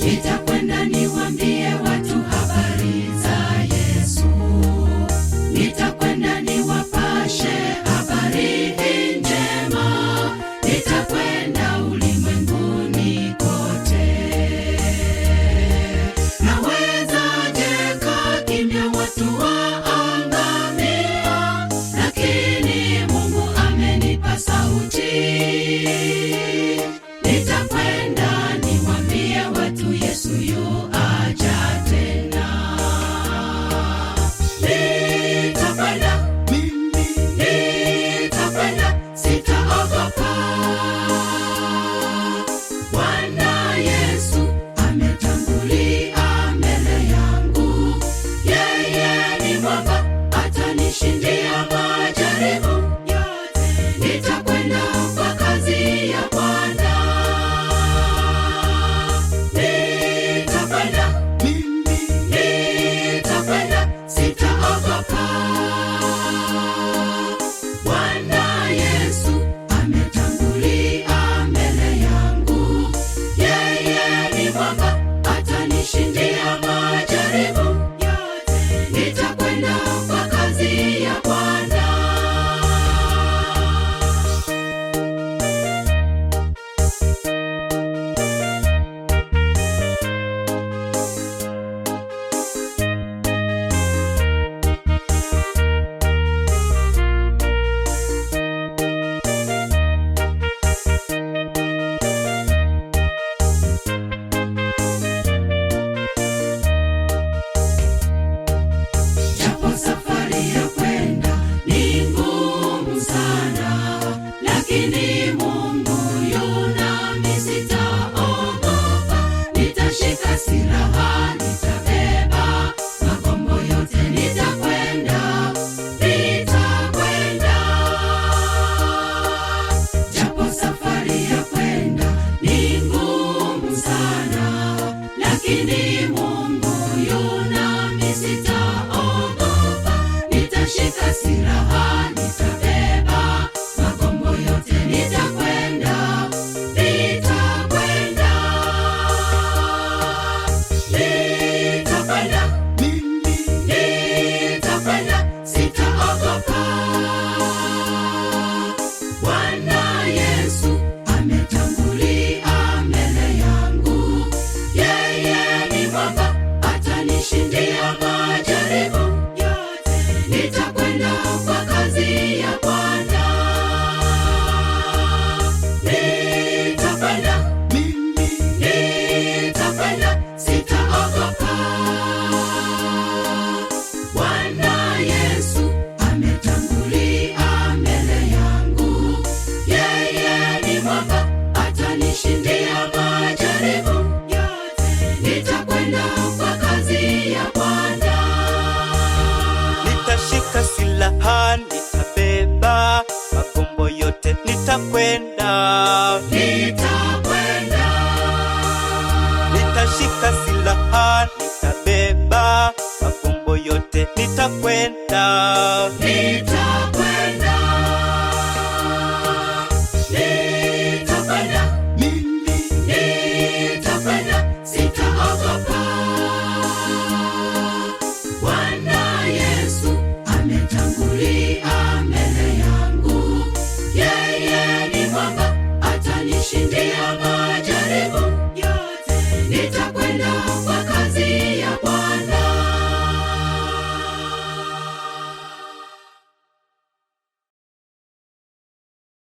Nitakwenda niwaambie watu habari za Yesu. Nitakwenda niwapashe habari njema. Nitakwenda ulimwenguni kote. Nawezaje kaa kimya watu waangamia? Lakini Mungu amenipa sauti. Nitakwenda niwaambie watu Yesu yu aja tena. Nitakwenda, nitakwenda, sitaogopa. Bwana Yesu ametangulia mbele yangu. Yeye ni mwamba, atanishindia majaribu yote. Nitakwenda kwa kazi ya Bwana. Nitakwenda, nitakwenda, sitaogopa. Bwana Yesu ametangulia mbele yangu. Yeye ni mwamba, atanishindia majaribu yote. Nitakwenda kwa kazi ya Bwana. Japo safari ya kwenda ni ngumu sana, lakini Mungu yu nami, sitaogopa. Nitashika silaha, nitabeba makombo yote. Nitakwenda, nitakwenda. Japo safari ya kwenda ni ngumu sana, lakini Mungu yu nami, sitaogopa. Nitashika silaha, nitabeba makombo yote. Nitakwenda, nitakwenda. Nitakwenda, nitakwenda, sitaogopa. Bwana Yesu ametangulia mbele yangu. Yeye ni mwamba, atanishindia majaribu yote. Nitakwenda kwa kazi ya Bwana. Nitakwenda, nitakwenda, sitaogopa. Bwana Yesu ametangulia mbele yangu. Yeye ni mwamba, atanishindia majaribu yote. Nitakwenda kwa kazi ya Bwana. Nitashika silaha, nitabeba makombo yote. Nitakwenda, Nitakwenda, nitashika silaha, nitabeba makombo yote. Nitakwenda, nitakwenda.